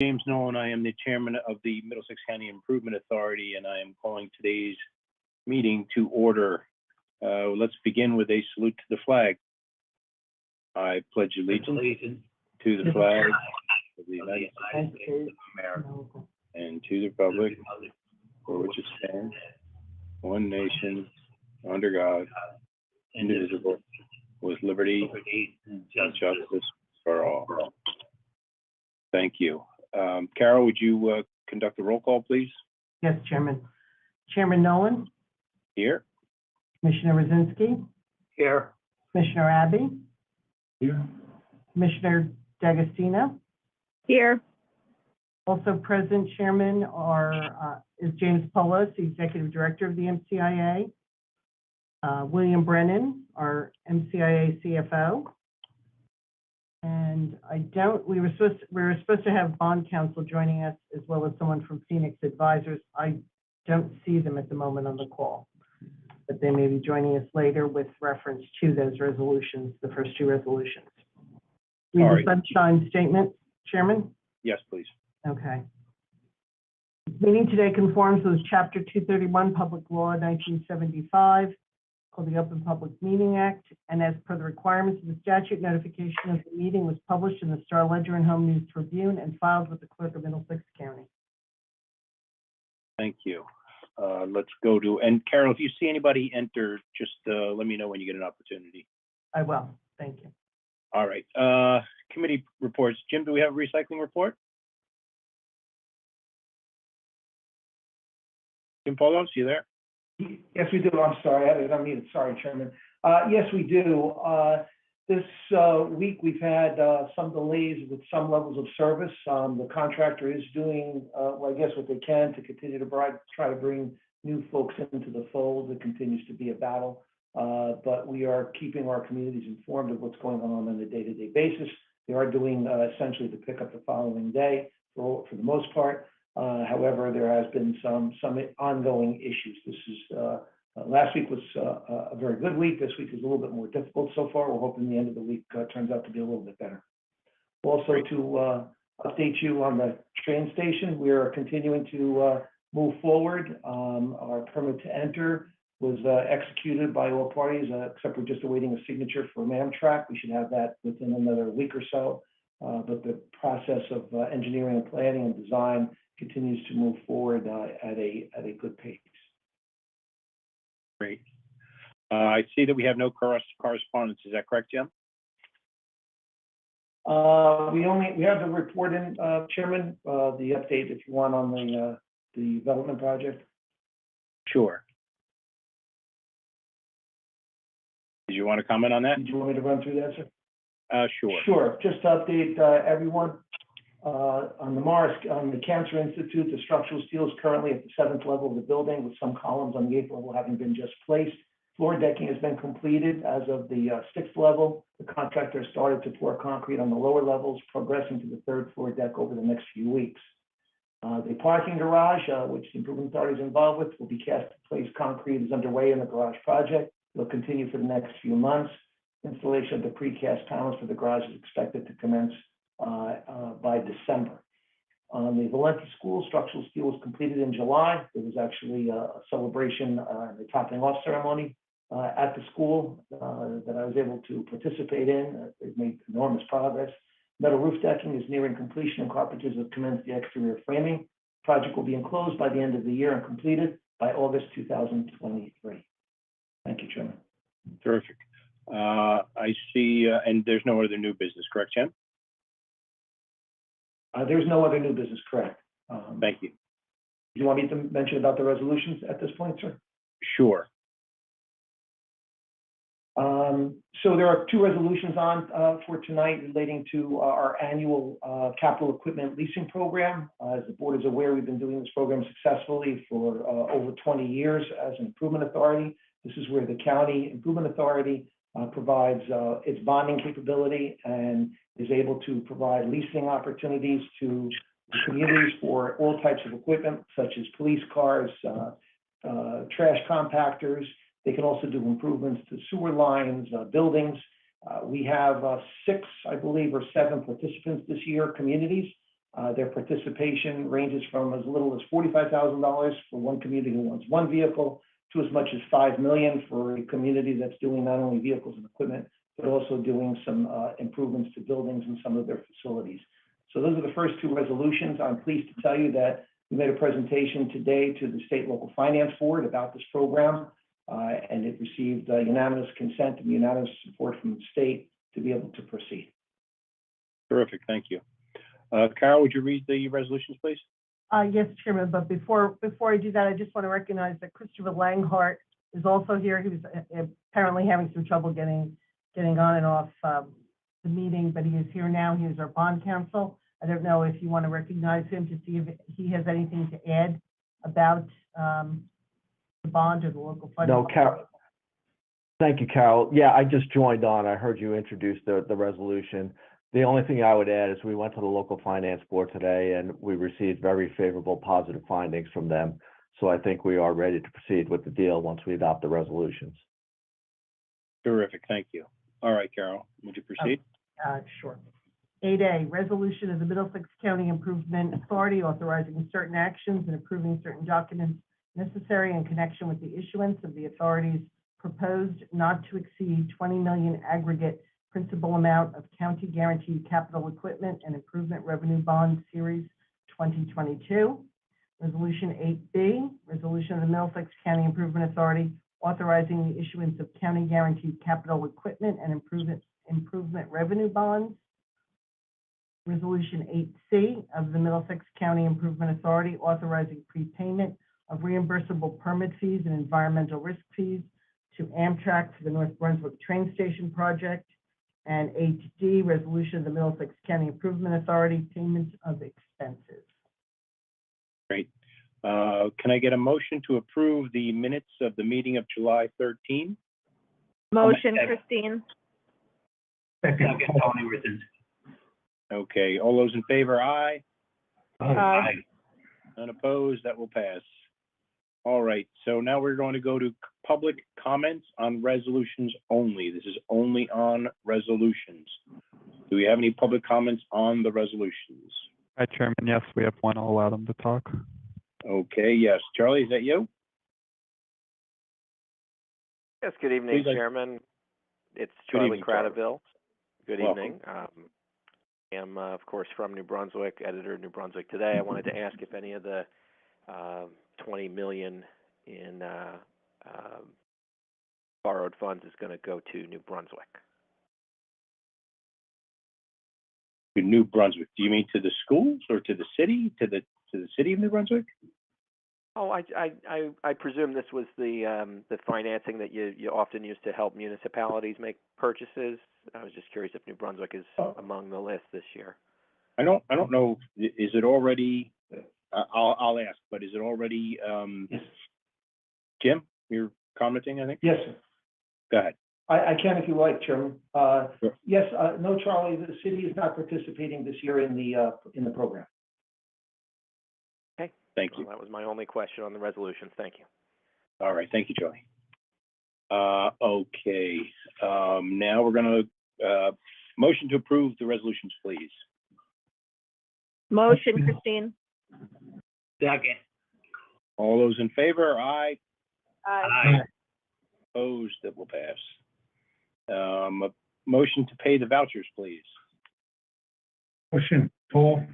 James Nolan. I am the chairman of the Middlesex County Improvement Authority, and I am calling today's meeting to order. Let's begin with a salute to the flag. I pledge allegiance to the flag of the United States of America and to the republic for which it stands, one nation, under God, indivisible, with liberty and justice for all. Thank you. Carol, would you conduct the roll call, please? Yes, Chairman. Chairman Nolan? Here. Commissioner Rosinski? Here. Commissioner Abbey? Here. Commissioner D'Agostino? Here. Also present, Chairman, is James Polos, the Executive Director of the MCIA, William Brennan, our MCIA CFO, and we were supposed to have bond counsel joining us, as well as someone from Phoenix Advisors. I don't see them at the moment on the call, but they may be joining us later with reference to those resolutions, the first two resolutions. We have a sunshine statement, Chairman? Yes, please. Okay. This meeting today conforms with Chapter 231, Public Law 1975, called the Open Public Meeting Act, and as per the requirements of the statute, notification of the meeting was published in the Star Ledger and Home News Tribune and filed with the Clerk of Middlesex County. Thank you. Let's go to, and Carol, if you see anybody enter, just let me know when you get an opportunity. I will. Thank you. All right. Committee reports. Jim, do we have a recycling report? Jim Polos, you there? Yes, we do. I'm sorry, I had it unmuted. Sorry, Chairman. Yes, we do. This week we've had some delays with some levels of service. The contractor is doing, well, I guess, what they can to continue to try to bring new folks into the fold. It continues to be a battle, but we are keeping our communities informed of what's going on a day-to-day basis. They are doing essentially the pickup the following day for the most part. However, there has been some ongoing issues. This is last week was a very good week. This week is a little bit more difficult so far. We're hoping the end of the week turns out to be a little bit better. Also, to update you on the train station, we are continuing to move forward. Our permit to enter was executed by all parties, except we're just awaiting a signature for Amtrak. We should have that within another week or so. But the process of engineering and planning and design continues to move forward at a good pace. Great. I see that we have no correspondence. Is that correct, Jim? We have the report in, Chairman, the update if you want on the development project. Sure. Did you want to comment on that? Did you want me to run through that, sir? Sure. Sure. Just to update everyone on the Cancer Institute, the structural steel is currently at the 7th level of the building, with some columns on the 8th level having been just placed. Floor decking has been completed as of the 6th level. The contractor started to pour concrete on the lower levels, progressing to the 3rd floor deck over the next few weeks. The parking garage, which the improvement authority is involved with, will be cast in place. Concrete is underway in the garage project. It will continue for the next few months. Installation of the precast panels for the garage is expected to commence by December. On the Valenti School, structural steel was completed in July. There was actually a celebration, the topping off ceremony at the school that I was able to participate in. They've made enormous progress. Metal roof decking is nearing completion, and carpenters have commenced the exterior framing. The project will be enclosed by the end of the year and completed by August 2023. Thank you, Chairman. Terrific. I see, and there's no other new business, correct, Jim? There's no other new business, correct. Thank you. Do you want me to mention about the resolutions at this point, sir? Sure. So there are two resolutions on for tonight relating to our annual capital equipment leasing program. As the board is aware, we've been doing this program successfully for over 20 years as an improvement authority. This is where the county improvement authority provides its bonding capability and is able to provide leasing opportunities to communities for all types of equipment, such as police cars, trash compactors. They can also do improvements to sewer lines, buildings. We have 6, I believe, or 7 participants this year, communities. Their participation ranges from as little as $45,000 for one community who wants one vehicle to as much as $5 million for a community that's doing not only vehicles and equipment, but also doing some improvements to buildings and some of their facilities. So those are the first two resolutions. I'm pleased to tell you that we made a presentation today to the State Local Finance Board about this program, and it received unanimous consent and unanimous support from the state to be able to proceed. Terrific, thank you. Carol, would you read the resolutions, please? Yes, Chairman, but before I do that, I just want to recognize that Christopher Langhart is also here. He was apparently having some trouble getting on and off the meeting, but he is here now. He is our bond counsel. I don't know if you want to recognize him to see if he has anything to add about the bond or the local fund. No, Carol. Thank you, Carol. Yeah, I just joined on. I heard you introduce the resolution. The only thing I would add is we went to the local finance board today and we received very favorable positive findings from them. So I think we are ready to proceed with the deal once we adopt the resolutions. Terrific, thank you. All right, Carol, would you proceed? Sure. 8A, resolution of the Middlesex County Improvement Authority authorizing certain actions and approving certain documents necessary in connection with the issuance of the authority's proposed not to exceed 20 million aggregate principal amount of county guaranteed capital equipment and improvement revenue bond series 2022. Resolution 8B, resolution of the Middlesex County Improvement Authority authorizing the issuance of county guaranteed capital equipment and improvement revenue bonds. Resolution 8C of the Middlesex County Improvement Authority authorizing prepayment of reimbursable permit fees and environmental risk fees to Amtrak for the North Brunswick train station project. And 8D, resolution of the Middlesex County Improvement Authority, payment of expenses. Great. Can I get a motion to approve the minutes of the meeting of July 13? Motion, Christine. Second, Tony Richards. Okay, all those in favor, aye. Aye. None opposed, that will pass. All right, so now we're going to go to public comments on resolutions only. This is only on resolutions. Do we have any public comments on the resolutions? Hi, Chairman. Yes, we have one. I'll allow them to talk. Okay, yes. Charlie, is that you? Yes, good evening, Please, Chairman. It's Good Charlie evening, Charlie. Cradaville. Good Welcome. evening. I am, of course, from New Brunswick, editor of New Brunswick Today. I wanted to ask if any of the $20 million in borrowed funds is going to go to New Brunswick. To New Brunswick. Do you mean to the schools or to the city? To the city of New Brunswick? Oh, I presume this was the financing that you often use to help municipalities make purchases. I was just curious if New Brunswick is among the list this year. I don't know. Is it already? I'll ask, but is it already? Yes. Jim, you're commenting, I think. Yes, sir. Go ahead. I can if you like, Chairman. Sure. Yes, no, Charlie, the city is not participating this year in the program. Okay. Thank you. Well, that was my only question on the resolutions. Thank you. All right, thank you, Charlie. Okay, now we're going to motion to approve the resolutions, please. Motion, Christine. Second. All those in favor, aye. Aye. Opposed, that will pass. A motion to pay the vouchers, please. Motion, Paul.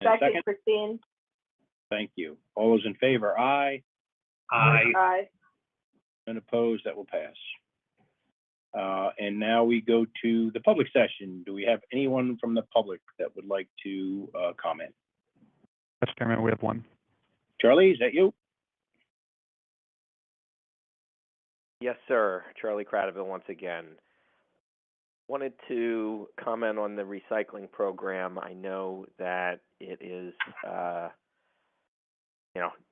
And a Second, Christine. Thank you. All those in favor, aye. Aye. And opposed, that will pass. And now we go to the public session. Do we have anyone from the public that would like to comment? Yes, Chairman, we have one. Charlie, is that you? Yes, sir. Charlie Cradaville once again. Wanted to comment on the recycling program. I know that it is,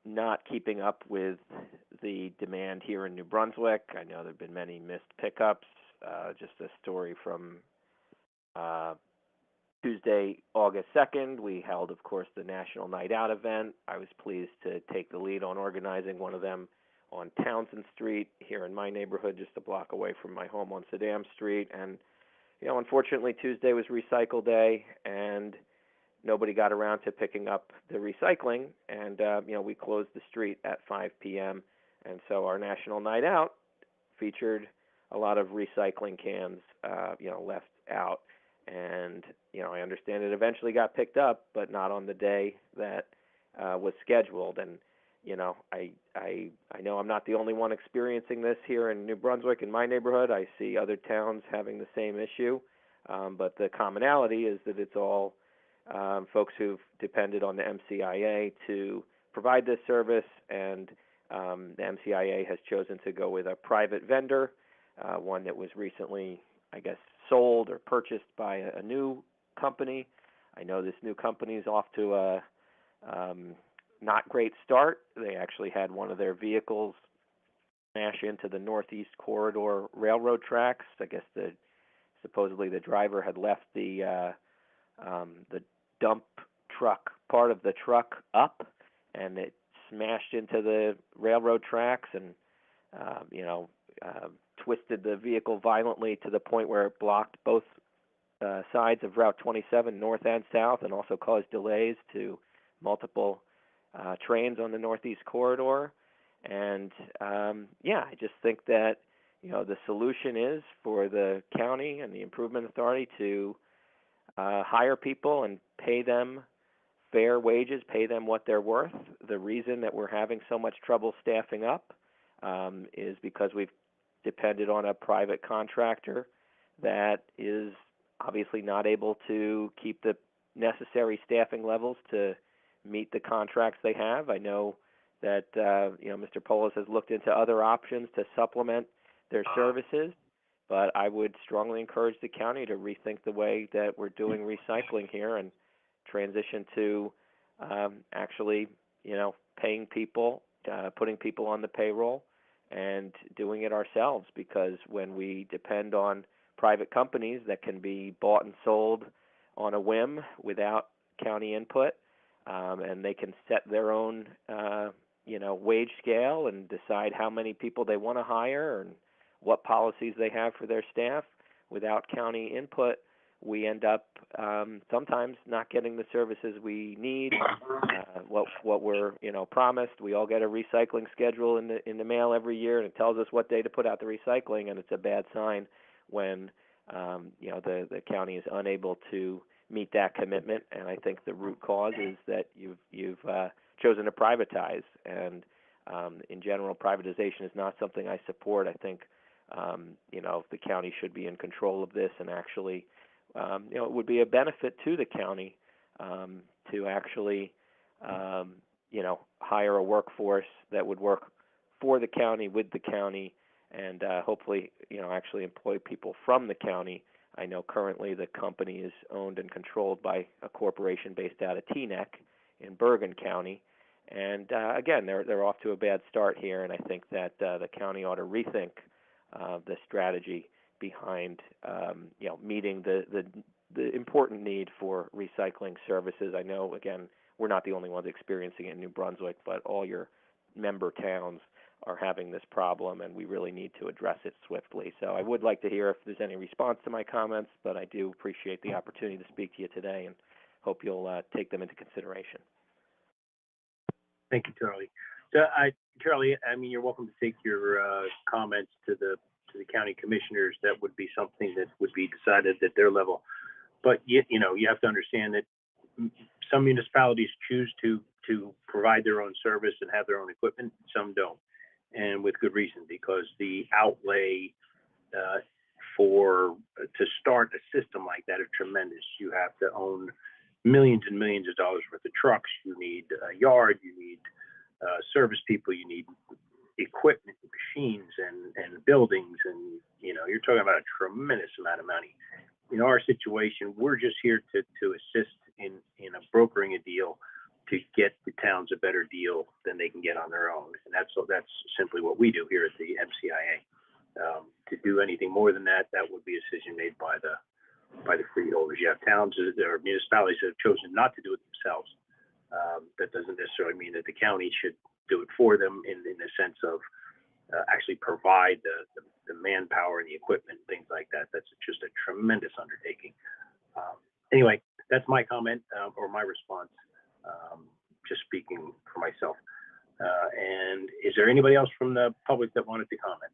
not keeping up with the demand here in New Brunswick. I know there have been many missed pickups. Just a story from Tuesday, August 2nd. We held, of course, the National Night Out event. I was pleased to take the lead on organizing one of them on Townsend Street here in my neighborhood, just a block away from my home on Saddam Street. And, unfortunately, Tuesday was recycle day, and nobody got around to picking up the recycling, and we closed the street at 5 p.m. And so our National Night Out featured a lot of recycling cans, left out. And I understand it eventually got picked up, but not on the day that was scheduled. And I know I'm not the only one experiencing this here in New Brunswick in my neighborhood. I see other towns having the same issue, but the commonality is that it's all folks who've depended on the MCIA to provide this service, and the MCIA has chosen to go with a private vendor, one that was recently, I guess, sold or purchased by a new company. I know this new company is off to a not great start. They actually had one of their vehicles smash into the Northeast Corridor railroad tracks. I guess supposedly the driver had left the dump truck, part of the truck up, and it smashed into the railroad tracks and twisted the vehicle violently to the point where it blocked both sides of Route 27, north and south, and also caused delays to multiple trains on the Northeast Corridor. And I just think that the solution is for the county and the Improvement Authority to hire people and pay them fair wages, pay them what they're worth. The reason that we're having so much trouble staffing up is because we've depended on a private contractor that is obviously not able to keep the necessary staffing levels to meet the contracts they have. I know that Mr. Polis has looked into other options to supplement their services, but I would strongly encourage the county to rethink the way that we're doing recycling here and transition to actually, paying people, putting people on the payroll and doing it ourselves, because when we depend on private companies that can be bought and sold on a whim without county input, and they can set their own, wage scale and decide how many people they want to hire and what policies they have for their staff without county input, we end up sometimes not getting the services we need, what we're promised. We all get a recycling schedule in the mail every year, and it tells us what day to put out the recycling, and it's a bad sign when the county is unable to meet that commitment. And I think the root cause is that you've chosen to privatize, and in general, privatization is not something I support. I think the county should be in control of this, and actually it would be a benefit to the county to actually, hire a workforce that would work for the county, with the county, and hopefully, actually employ people from the county. I know currently the company is owned and controlled by a corporation based out of Teaneck in Bergen County. And again, they're off to a bad start here, and I think that the county ought to rethink the strategy behind meeting the important need for recycling services. I know, again, we're not the only ones experiencing it in New Brunswick, but all your member towns are having this problem, and we really need to address it swiftly. So I would like to hear if there's any response to my comments, but I do appreciate the opportunity to speak to you today, and hope you'll take them into consideration. Thank you, Charlie. So, Charlie, you're welcome to take your comments to the county commissioners. That would be something that would be decided at their level. But you have to understand that some municipalities choose to provide their own service and have their own equipment. Some don't, and with good reason, because the outlay to start a system like that is tremendous. You have to own millions and millions of dollars worth of trucks. You need a yard. You need service people. You need equipment, machines, and buildings, and you're talking about a tremendous amount of money. In our situation, we're just here to assist in brokering a deal to get the towns a better deal than they can get on their own, and that's simply what we do here at the MCIA. To do anything more than that would be a decision made by the freeholders. You have towns or municipalities that have chosen not to do it themselves. That doesn't necessarily mean that the county should do it for them in the sense of actually provide the manpower and the equipment and things like that. That's just a tremendous undertaking. Anyway, that's my comment, or my response, just speaking for myself. And is there anybody else from the public that wanted to comment?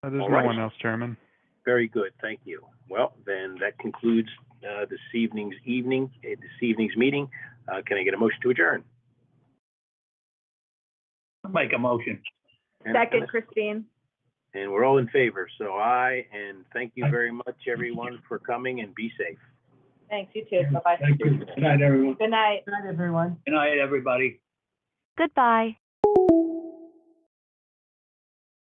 There's All no right. one else, Chairman. Very good, thank you. Well, then that concludes this evening's meeting. Can I get a motion to adjourn? Make a motion. Second, Christine. And we're all in favor, so aye, and thank you very much, everyone, for coming, and be safe. Thanks, you too. Bye-bye. Thank you. Good night, everyone. Good night. Good night, everyone. Good night, everybody. Goodbye.